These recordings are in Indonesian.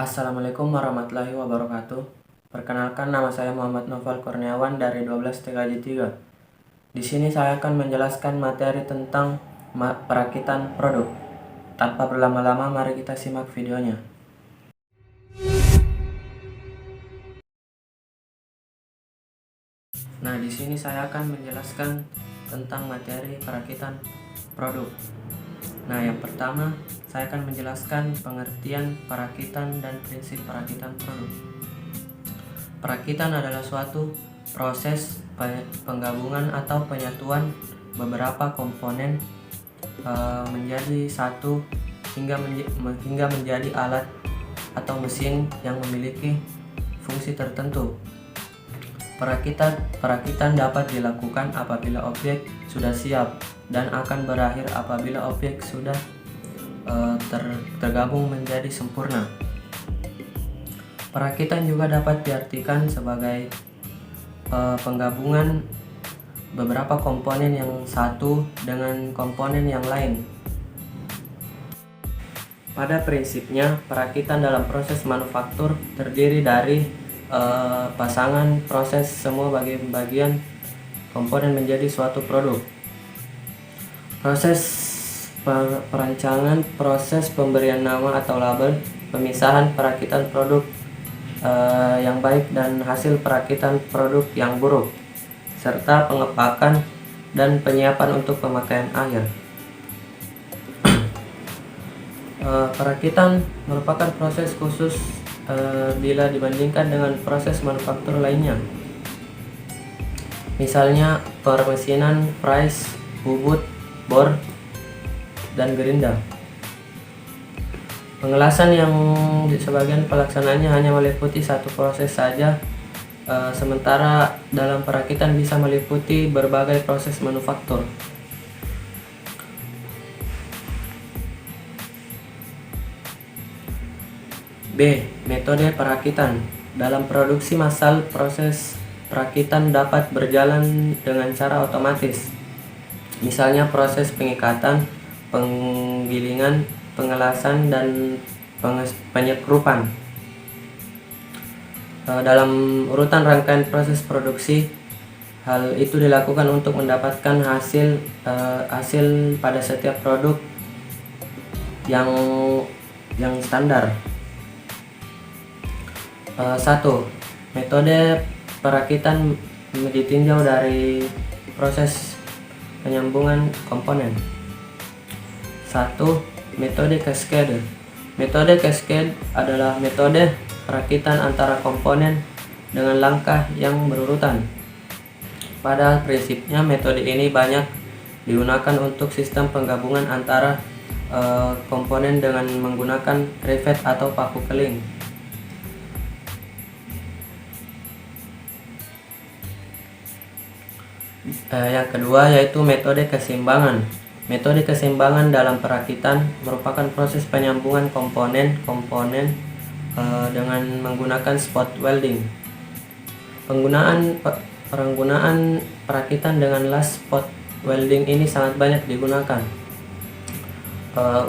Assalamualaikum warahmatullahi wabarakatuh. Perkenalkan, nama saya Muhammad Noval Kurniawan dari 12 TKJ 3. Di sini saya akan menjelaskan materi tentang perakitan produk. Tanpa berlama-lama, mari kita simak videonya. Nah, di sini saya akan menjelaskan tentang materi perakitan produk. Nah, yang pertama, saya akan menjelaskan pengertian perakitan dan prinsip perakitan produk. Perakitan adalah suatu proses penggabungan atau penyatuan beberapa komponen menjadi satu hingga menjadi alat atau mesin yang memiliki fungsi tertentu. Perakitan dapat dilakukan apabila objek sudah siap dan akan berakhir apabila objek sudah tergabung menjadi sempurna. Perakitan juga dapat diartikan sebagai penggabungan beberapa komponen yang satu dengan komponen yang lain. Pada prinsipnya, perakitan dalam proses manufaktur terdiri dari pasangan proses semua bagian komponen menjadi suatu produk. Proses perancangan, proses pemberian nama atau label, pemisahan perakitan produk yang baik dan hasil perakitan produk yang buruk, serta pengepakan dan penyiapan untuk pemakaian akhir. Perakitan merupakan proses khusus bila dibandingkan dengan proses manufaktur lainnya. Misalnya permesinan, pries, bubut, bor, dan gerinda. Pengelasan yang di sebagian pelaksanaannya hanya meliputi satu proses saja, sementara dalam perakitan bisa meliputi berbagai proses manufaktur. B. Metode perakitan. Dalam produksi massal, proses perakitan dapat berjalan dengan cara otomatis. Misalnya proses pengikatan, penggilingan, pengelasan, dan penyekrupan. Dalam urutan rangkaian proses produksi, hal itu dilakukan untuk mendapatkan hasil pada setiap produk yang standar. 1. Metode perakitan ditinjau dari proses penyambungan komponen. 1. Metode cascade. Metode cascade adalah metode perakitan antara komponen dengan langkah yang berurutan. Pada prinsipnya, metode ini banyak digunakan untuk sistem penggabungan antara komponen dengan menggunakan rivet atau paku keling. Yang kedua yaitu metode keseimbangan. Metode keseimbangan dalam perakitan merupakan proses penyambungan komponen-komponen dengan menggunakan spot welding. Penggunaan perakitan dengan las spot welding ini sangat banyak digunakan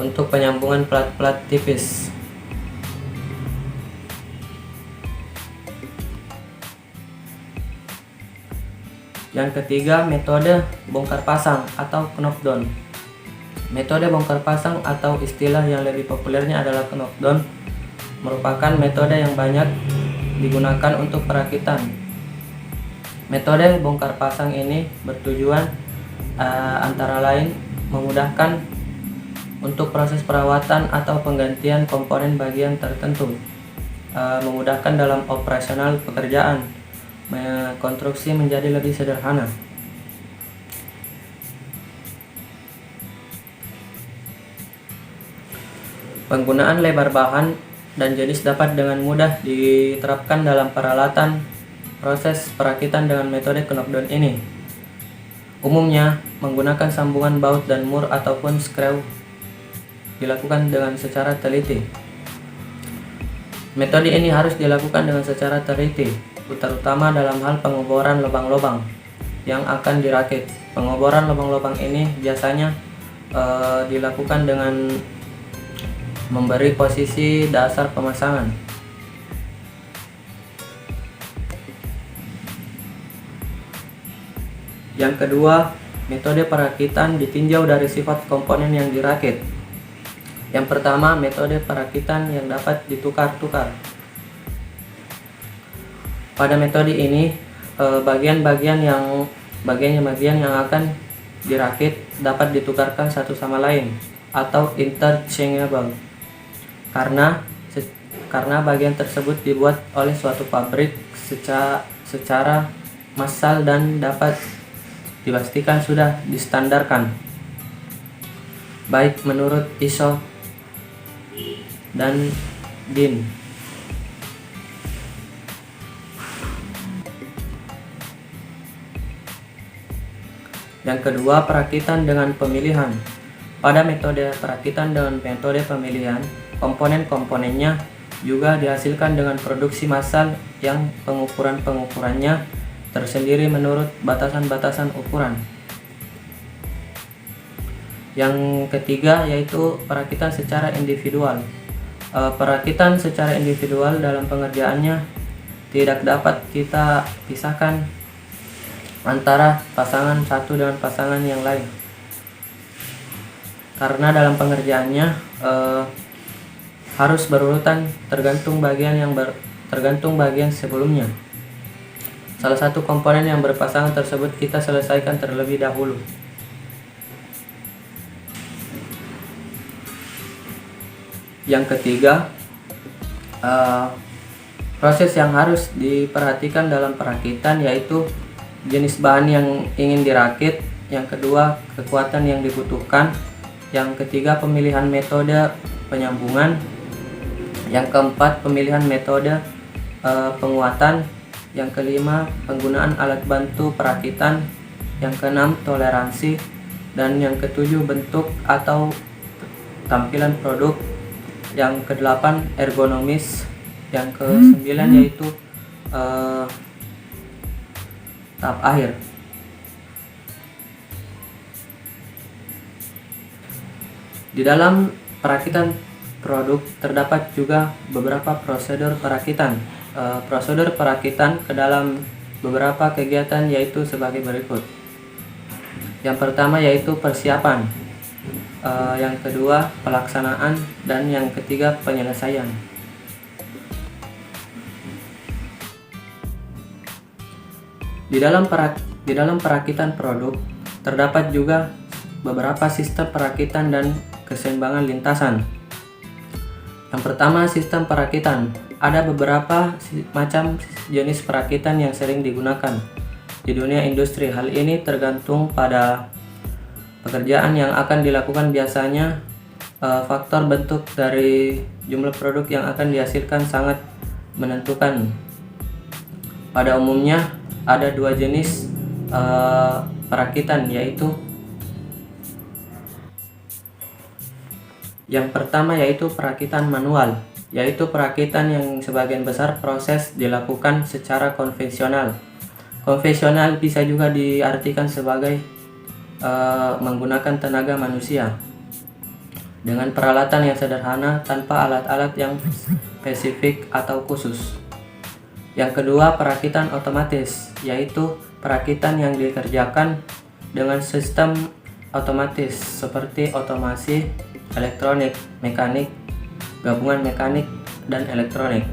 untuk penyambungan plat-plat tipis. Yang ketiga, metode bongkar pasang atau knockdown. Metode bongkar pasang atau istilah yang lebih populernya adalah knockdown merupakan metode yang banyak digunakan untuk perakitan. Metode bongkar pasang ini bertujuan antara lain memudahkan untuk proses perawatan atau penggantian komponen bagian tertentu, memudahkan dalam operasional pekerjaan, konstruksi menjadi lebih sederhana. Penggunaan lebar bahan dan jenis dapat dengan mudah diterapkan dalam peralatan proses perakitan dengan metode knockdown ini. Umumnya menggunakan sambungan baut dan mur ataupun screw dilakukan dengan secara teliti. Metode ini harus dilakukan dengan secara teliti, terutama dalam hal pengeboran lubang-lubang yang akan dirakit. Pengeboran lubang-lubang ini biasanya dilakukan dengan memberi posisi dasar pemasangan. Yang kedua, metode perakitan ditinjau dari sifat komponen yang dirakit. Yang pertama, metode perakitan yang dapat ditukar-tukar. Pada metode ini, bagian-bagian yang akan dirakit dapat ditukarkan satu sama lain atau interchangeable karena bagian tersebut dibuat oleh suatu pabrik secara massal dan dapat dipastikan sudah distandarkan baik menurut ISO dan DIN. Yang kedua, perakitan dengan pemilihan. Pada metode perakitan dengan metode pemilihan, komponen-komponennya juga dihasilkan dengan produksi massal yang pengukurannya tersendiri menurut batasan-batasan ukuran. Yang ketiga yaitu perakitan secara individual. Perakitan secara individual dalam pengerjaannya tidak dapat kita pisahkan antara pasangan satu dengan pasangan yang lain, karena dalam pengerjaannya harus berurutan tergantung bagian sebelumnya. Salah satu komponen yang berpasangan tersebut kita selesaikan terlebih dahulu. Yang ketiga, proses yang harus diperhatikan dalam perakitan yaitu jenis bahan yang ingin dirakit. Yang kedua, kekuatan yang dibutuhkan. Yang ketiga, pemilihan metode penyambungan. Yang keempat, pemilihan metode penguatan. Yang kelima, penggunaan alat bantu perakitan. Yang keenam, toleransi. Dan yang ketujuh, bentuk atau tampilan produk. Yang kedelapan, ergonomis. Yang kesembilan yaitu tahap akhir. Di dalam perakitan produk terdapat juga beberapa prosedur perakitan. Prosedur perakitan ke dalam beberapa kegiatan yaitu sebagai berikut. Yang pertama yaitu persiapan, yang kedua pelaksanaan, dan yang ketiga penyelesaian. Di dalam perakitan produk terdapat juga beberapa sistem perakitan dan keseimbangan lintasan. Yang pertama, sistem perakitan. Ada beberapa macam jenis perakitan yang sering digunakan di dunia industri. Hal ini tergantung pada pekerjaan yang akan dilakukan. Biasanya faktor bentuk dari jumlah produk yang akan dihasilkan sangat menentukan. Pada umumnya ada dua jenis perakitan, yaitu yang pertama yaitu perakitan manual, yaitu perakitan yang sebagian besar proses dilakukan secara konvensional. Konvensional bisa juga diartikan sebagai menggunakan tenaga manusia dengan peralatan yang sederhana tanpa alat-alat yang spesifik atau khusus. Yang kedua, perakitan otomatis, yaitu perakitan yang dikerjakan dengan sistem otomatis seperti otomasi, elektronik, mekanik, gabungan mekanik dan elektronik,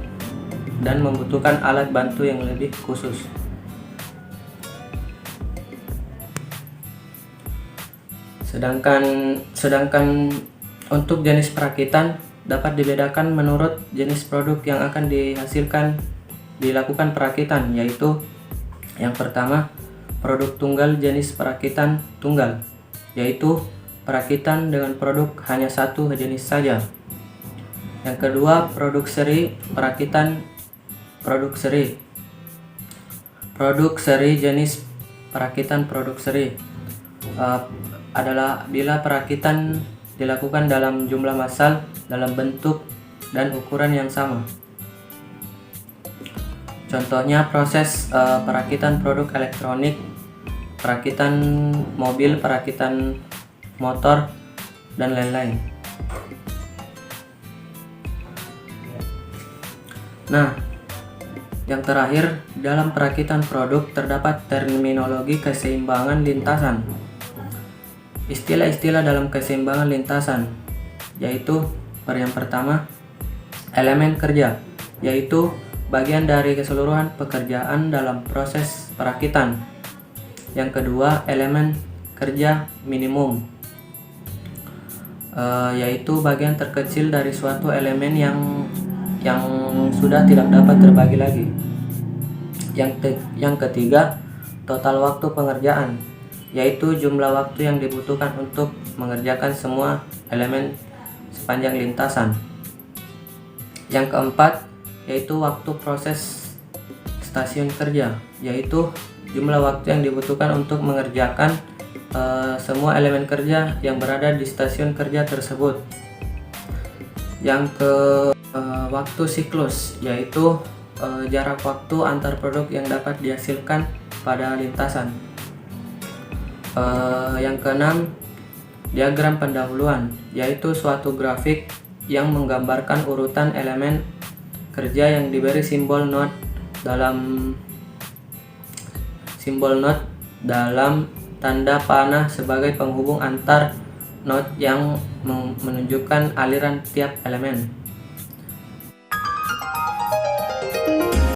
dan membutuhkan alat bantu yang lebih khusus. Sedangkan untuk jenis perakitan dapat dibedakan menurut jenis produk yang akan dilakukan perakitan, yaitu yang pertama, produk tunggal. Jenis perakitan tunggal yaitu perakitan dengan produk hanya satu jenis saja. Yang kedua, produk seri. Perakitan produk seri. Produk seri, jenis perakitan produk seri adalah bila perakitan dilakukan dalam jumlah massal, dalam bentuk dan ukuran yang sama. Contohnya proses perakitan produk elektronik, perakitan mobil, perakitan motor, dan lain-lain. Nah, yang terakhir, dalam perakitan produk terdapat terminologi keseimbangan lintasan. Istilah-istilah dalam keseimbangan lintasan yaitu yang pertama, elemen kerja, yaitu bagian dari keseluruhan pekerjaan dalam proses perakitan. Yang kedua, elemen kerja minimum, yaitu bagian terkecil dari suatu elemen yang sudah tidak dapat terbagi lagi. Yang ketiga, total waktu pengerjaan, yaitu jumlah waktu yang dibutuhkan untuk mengerjakan semua elemen sepanjang lintasan. Yang keempat, yaitu waktu proses stasiun kerja, yaitu jumlah waktu yang dibutuhkan untuk mengerjakan semua elemen kerja yang berada di stasiun kerja tersebut. Yang ke waktu siklus, yaitu jarak waktu antar produk yang dapat dihasilkan pada lintasan. Yang keenam, diagram pendahuluan, yaitu suatu grafik yang menggambarkan urutan elemen kerja yang diberi simbol not dalam tanda panah sebagai penghubung antar not yang menunjukkan aliran tiap elemen.